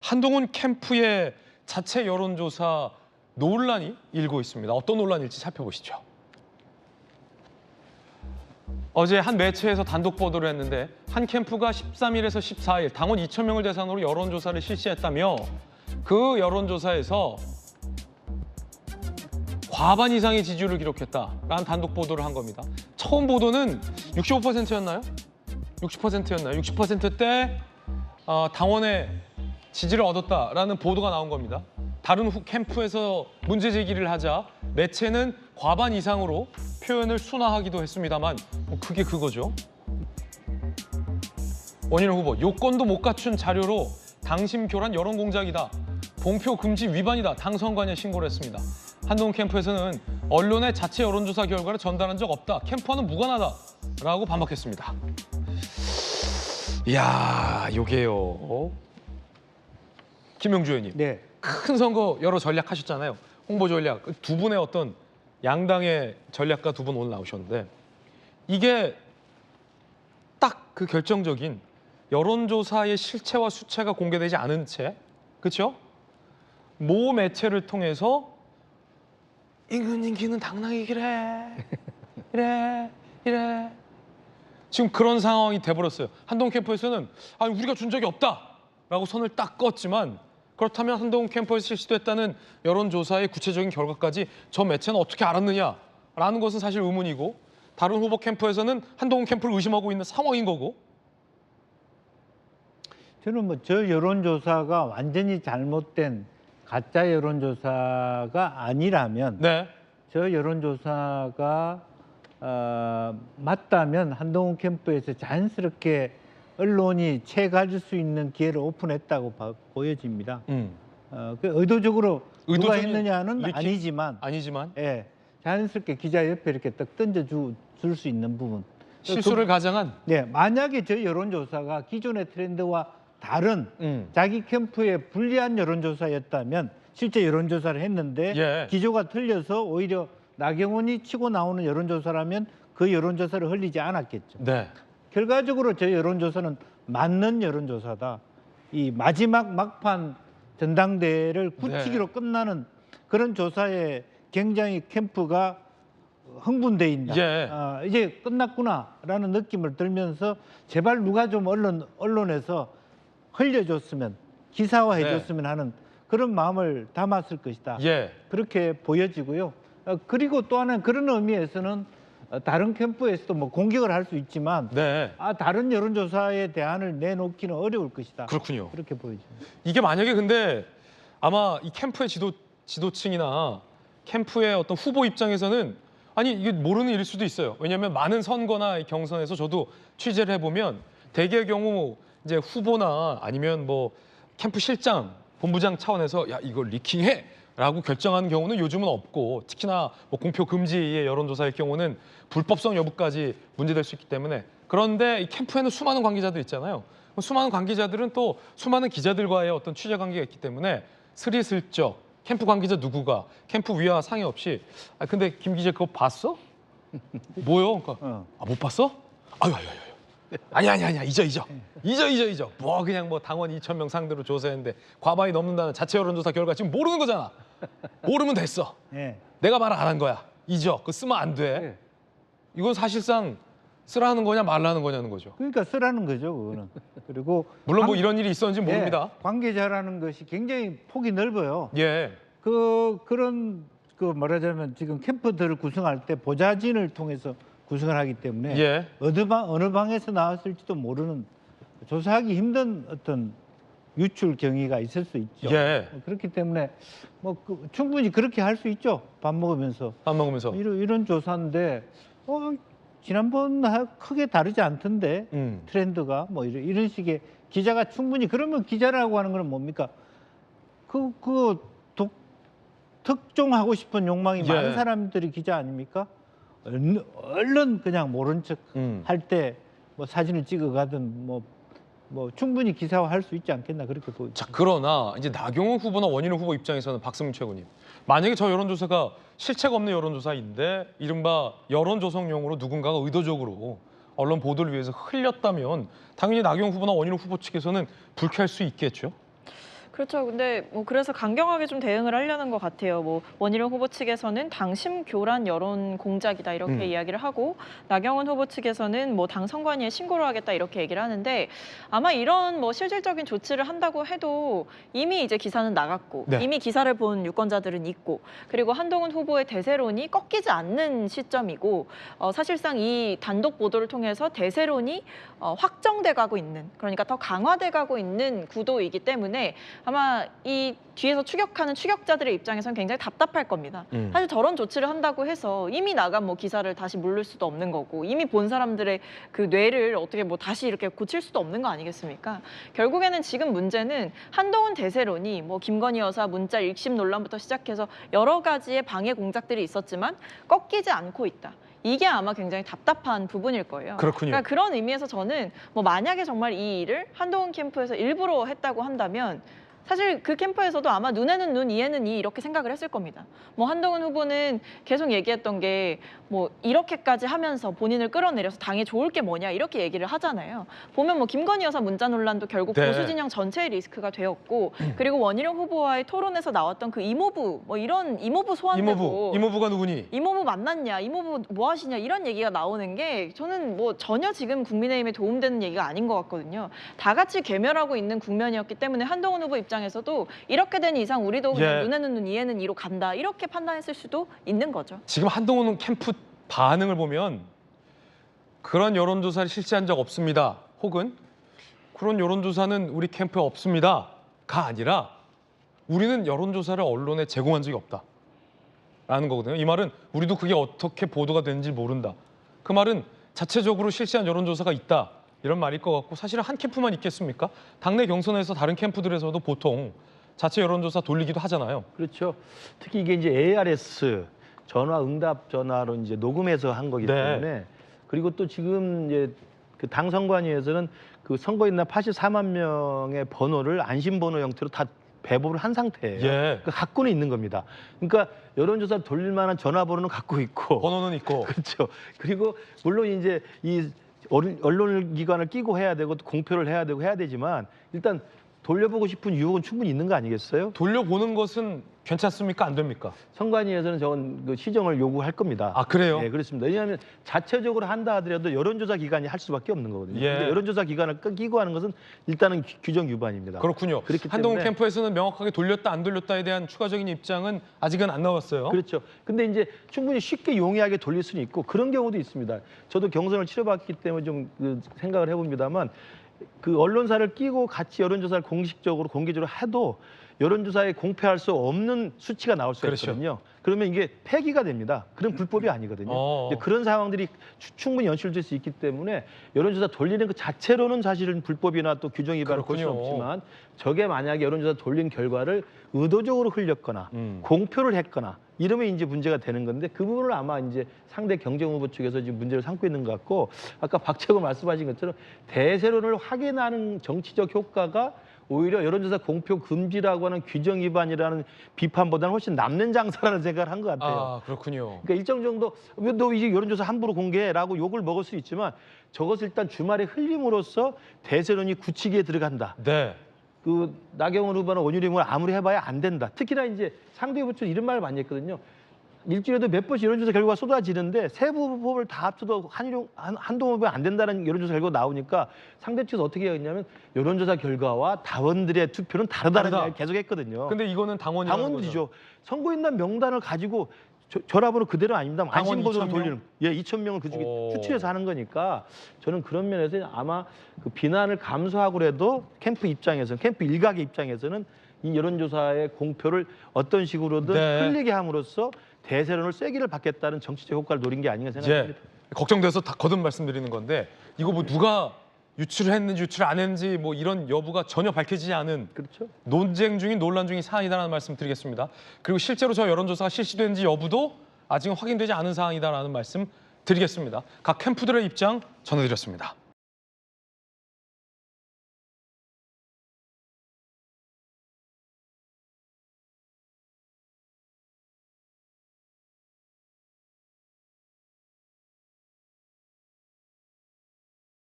한동훈 캠프의 자체 여론조사 논란이 일고 있습니다. 어떤 논란일지 살펴보시죠. 어제 한 매체에서 단독 보도를 했는데 한 캠프가 13일에서 14일 당원 2,000명을 대상으로 여론조사를 실시했다며 그 여론조사에서 과반 이상의 지지율을 기록했다라는 단독 보도를 한 겁니다. 처음 보도는 65%였나요? 60%였나요? 60%대 당원의 지지를 얻었다라는 보도가 나온 겁니다. 다른 캠프에서 문제 제기를 하자 매체는 과반 이상으로 표현을 순화하기도 했습니다만 그게 그거죠. 원희룡 후보, 요건도 못 갖춘 자료로 당심 교란 여론 공작이다. 봉표 금지 위반이다. 당선관에 신고를 했습니다. 한동훈 캠프에서는 언론의 자체 여론조사 결과를 전달한 적 없다. 캠프와는 무관하다라고 반박했습니다. 이야, 요게요. 김영주 의원님, 네. 큰 선거 여러 전략하셨잖아요. 홍보 전략. 두 분의 어떤 양당의 전략가 두 분 오늘 나오셨는데 이게 딱 그 결정적인 여론조사의 실체와 수체가 공개되지 않은 채, 그렇죠? 모 매체를 통해서 임기는 당나귀기래, 이래. 지금 그런 상황이 돼버렸어요. 한동훈 캠프에서는 아니 우리가 준 적이 없다라고 선을 딱 껐지만 그렇다면 한동훈 캠프에서 실시됐다는 여론조사의 구체적인 결과까지 저 매체는 어떻게 알았느냐라는 것은 사실 의문이고 다른 후보 캠프에서는 한동훈 캠프를 의심하고 있는 상황인 거고. 저는 뭐 저 여론조사가 완전히 잘못된 가짜 여론조사가 아니라면 네. 저 여론조사가 맞다면 한동훈 캠프에서 자연스럽게 언론이 채 가질 수 있는 기회를 오픈했다고 보여집니다. 그 의도적으로 누가 했느냐는 아니지만, 예, 자연스럽게 기자 옆에 이렇게 딱 던져줄 수 있는 부분. 실수를 가장한. 네, 만약에 저 여론조사가 기존의 트렌드와 다른 자기 캠프에 불리한 여론조사였다면 실제 여론조사를 했는데 예. 기조가 틀려서 오히려 나경원이 치고 나오는 여론조사라면 그 여론조사를 흘리지 않았겠죠. 네. 결과적으로 저 여론조사는 맞는 여론조사다. 이 마지막 막판 전당대회를 굳히기로 끝나는 그런 조사에 굉장히 캠프가 흥분돼 있다. 예. 이제 끝났구나라는 느낌을 들면서 제발 누가 좀 언론에서 흘려줬으면 기사화해줬으면 하는 그런 마음을 담았을 것이다. 예. 그렇게 보여지고요. 그리고 또 하나는 그런 의미에서는 다른 캠프에서도 뭐 공격을 할 수 있지만 네. 다른 여론조사에 대안을 내놓기는 어려울 것이다. 그렇군요. 그렇게 보여집니다. 이게 만약에 근데 아마 이 캠프의 지도층이나 캠프의 어떤 후보 입장에서는 아니 이게 모르는 일일 수도 있어요. 왜냐하면 많은 선거나 경선에서 저도 취재를 해보면 대개의 경우 이제 후보나 아니면 뭐 캠프 실장, 본부장 차원에서 야 이걸 리킹해 라고 결정하는 경우는 요즘은 없고 특히나 뭐 공표 금지의 여론조사일 경우는 불법성 여부까지 문제될 수 있기 때문에 그런데 이 캠프에는 수많은 관계자들 있잖아요. 수많은 관계자들은 또 수많은 기자들과의 어떤 취재 관계가 있기 때문에 스리슬쩍 캠프 관계자 누구가 캠프 위와 상의 없이 근데 김 기자 그거 봤어? 뭐요? 그러니까 못 봤어? 아유. 아니야 잊어 뭐 그냥 뭐 당원 2,000명 상대로 조사했는데 과반이 넘는다는 자체 여론조사 결과 지금 모르는 거잖아. 모르면 됐어. 네. 내가 말 안 한 거야. 잊어. 그거 쓰면 안 돼. 네. 이건 사실상 쓰라는 거냐 말라는 거냐는 거죠. 그러니까 쓰라는 거죠, 그거는. 그리고 물론 뭐 이런 일이 있었는지 모릅니다. 관계자라는 것이 굉장히 폭이 넓어요. 예. 그런 말하자면 지금 캠프들을 구성할 때 보좌진을 통해서 구성을 하기 때문에 예. 어느 방에서 나왔을지도 모르는 조사하기 힘든 어떤 유출 경위가 있을 수 있죠. 예. 그렇기 때문에 뭐 충분히 그렇게 할 수 있죠. 밥 먹으면서. 이런 조사인데 지난번 크게 다르지 않던데 트렌드가 뭐 이런 식의 기자가 충분히 그러면 기자라고 하는 건 뭡니까? 특종하고 싶은 욕망이 많은 사람들이 기자 아닙니까? 얼른 그냥 모른 척 할 때 뭐 사진을 찍어가든 뭐 충분히 기사화할 수 있지 않겠나 그렇게 보입니다. 자, 그러나 이제 나경원 후보나 원희룡 후보 입장에서는 박승민 최고님 만약에 저 여론조사가 실체가 없는 여론조사인데 이른바 여론 조성용으로 누군가가 의도적으로 언론 보도를 위해서 흘렸다면 당연히 나경원 후보나 원희룡 후보 측에서는 불쾌할 수 있겠죠. 그렇죠. 근데 뭐 그래서 강경하게 좀 대응을 하려는 것 같아요. 뭐 원희룡 후보 측에서는 당심 교란 여론 공작이다 이렇게 이야기를 하고, 나경원 후보 측에서는 뭐 당 선관위에 신고를 하겠다 이렇게 얘기를 하는데, 아마 이런 뭐 실질적인 조치를 한다고 해도 이미 이제 기사는 나갔고 네. 이미 기사를 본 유권자들은 있고, 그리고 한동훈 후보의 대세론이 꺾이지 않는 시점이고, 사실상 이 단독 보도를 통해서 대세론이 확정돼 가고 있는, 그러니까 더 강화돼 가고 있는 구도이기 때문에 아마 이 뒤에서 추격하는 추격자들의 입장에서는 굉장히 답답할 겁니다. 사실 저런 조치를 한다고 해서 이미 나간 뭐 기사를 다시 물을 수도 없는 거고, 이미 본 사람들의 그 뇌를 어떻게 뭐 다시 이렇게 고칠 수도 없는 거 아니겠습니까? 결국에는 지금 문제는 한동훈 대세론이 뭐 김건희 여사 문자 읽심 논란부터 시작해서 여러 가지의 방해 공작들이 있었지만 꺾이지 않고 있다. 이게 아마 굉장히 답답한 부분일 거예요. 그렇군요. 그러니까 그런 의미에서 저는 뭐 만약에 정말 이 일을 한동훈 캠프에서 일부러 했다고 한다면, 사실 그 캠프에서도 아마 눈에는 눈, 이에는 이 이렇게 생각을 했을 겁니다. 뭐 한동훈 후보는 계속 얘기했던 게 뭐 이렇게까지 하면서 본인을 끌어내려서 당에 좋을 게 뭐냐 이렇게 얘기를 하잖아요. 보면 뭐 김건희 여사 문자 논란도 결국 네. 보수 진영 전체의 리스크가 되었고, 그리고 원희룡 후보와의 토론에서 나왔던 그 이모부, 뭐 이런 이모부 소환되고 이모부가 누구니? 이모부 만났냐, 이모부 뭐 하시냐 이런 얘기가 나오는 게 저는 뭐 전혀 지금 국민의힘에 도움되는 얘기가 아닌 것 같거든요. 다 같이 괴멸하고 있는 국면이었기 때문에 한동훈 후보 입장에서도 이렇게 된 이상 우리도 그냥 눈에는 눈, 이에는 이로 간다 이렇게 판단했을 수도 있는 거죠. 지금 한동훈 캠프 반응을 보면 그런 여론조사를 실시한 적 없습니다. 혹은 그런 여론조사는 우리 캠프에 없습니다가 아니라 우리는 여론조사를 언론에 제공한 적이 없다. 라는 거거든요. 이 말은 우리도 그게 어떻게 보도가 되는지 모른다. 그 말은 자체적으로 실시한 여론조사가 있다. 이런 말일 것 같고, 사실은 한 캠프만 있겠습니까? 당내 경선에서 다른 캠프들에서도 보통 자체 여론조사 돌리기도 하잖아요. 그렇죠. 특히 이게 이제 ARS 전화 응답 전화로 이제 녹음해서 한 거기 때문에, 그리고 또 지금 이제 그 당 선관위에서는 그 선거인 날 84만 명의 번호를 안심번호 형태로 다 배부를 한 상태예요. 그러니까 갖고는 있는 겁니다. 그러니까 여론조사 돌릴 만한 전화번호는 갖고 있고, 번호는 있고. 그렇죠. 그리고 물론 이제 이 언론기관을 끼고 해야 되고 공표를 해야 되고 해야 되지만, 일단 돌려보고 싶은 유혹은 충분히 있는 거 아니겠어요? 돌려보는 것은 괜찮습니까? 안 됩니까? 선관위에서는 저건 그 시정을 요구할 겁니다. 아, 그래요? 네, 그렇습니다. 왜냐하면 자체적으로 한다 하더라도 여론조사 기관이 할 수밖에 없는 거거든요. 근데 여론조사 기관을 끼고 하는 것은 일단은 규정 위반입니다. 그렇군요. 한동훈 캠프에서는 명확하게 돌렸다 안 돌렸다에 대한 추가적인 입장은 아직은 안 나왔어요. 그렇죠. 근데 이제 충분히 쉽게 용이하게 돌릴 수는 있고, 그런 경우도 있습니다. 저도 경선을 치러봤기 때문에 좀 그 생각을 해봅니다만, 그 언론사를 끼고 같이 여론조사를 공식적으로 공개적으로 해도 여론조사에 공표할 수 없는 수치가 나올 수가 있거든요. 그러면 이게 폐기가 됩니다. 그런 불법이 아니거든요. 그런 상황들이 충분히 연출될 수 있기 때문에 여론조사 돌리는 그 자체로는 사실은 불법이나 또 규정 위반을 볼 수는 없지만, 저게 만약에 여론조사 돌린 결과를 의도적으로 흘렸거나 공표를 했거나 이러면 이제 문제가 되는 건데, 그 부분을 아마 이제 상대 경쟁 후보 측에서 지금 문제를 삼고 있는 것 같고, 아까 박재고 말씀하신 것처럼 대세론을 확인하는 정치적 효과가 오히려 여론조사 공표 금지라고 하는 규정 위반이라는 비판보다는 훨씬 남는 장사라는 생각을 한 것 같아요. 아, 그렇군요. 그러니까 일정 정도 너 이제 여론조사 함부로 공개라고 욕을 먹을 수 있지만, 저것을 일단 주말에 흘림으로써 대세론이 굳히기에 들어간다. 네. 그 나경원 후보나 원희룡 후보는 아무리 해봐야 안 된다. 특히나 이제 상대 후보 쪽 이런 말을 많이 했거든요. 일주일에도 몇 번씩 여론조사 결과가 쏟아지는데 세부 후보를 다 합쳐도 한동훈 후보가 안 된다는 여론조사 결과가 나오니까 상대 측에서 어떻게 했냐면, 여론조사 결과와 당원들의 투표는 다르다는 얘기를 계속 했거든요. 근데 이거는 당원들이죠. 선거인단 명단을 가지고 전화번호 그대로 아닙니다. 안심번호로 돌리는. 2,000명을 그중에 추출해서 하는 거니까, 저는 그런 면에서 아마 그 비난을 감수하고라도 캠프 입장에서는, 캠프 일각의 입장에서는 이 여론조사의 공표를 어떤 식으로든 흘리게 함으로써 대세론을 쐐기를 받겠다는 정치적 효과를 노린 게 아닌가 생각합니다. 걱정돼서 다 거듭 말씀드리는 건데, 이거 뭐 누가 유출을 했는지 유출 안 했는지 뭐 이런 여부가 전혀 밝혀지지 않은, 그렇죠. 논쟁 중인 논란 중인 사안이다라는 말씀 드리겠습니다. 그리고 실제로 저 여론조사가 실시된지 여부도 아직은 확인되지 않은 사항이다라는 말씀 드리겠습니다. 각 캠프들의 입장 전해드렸습니다.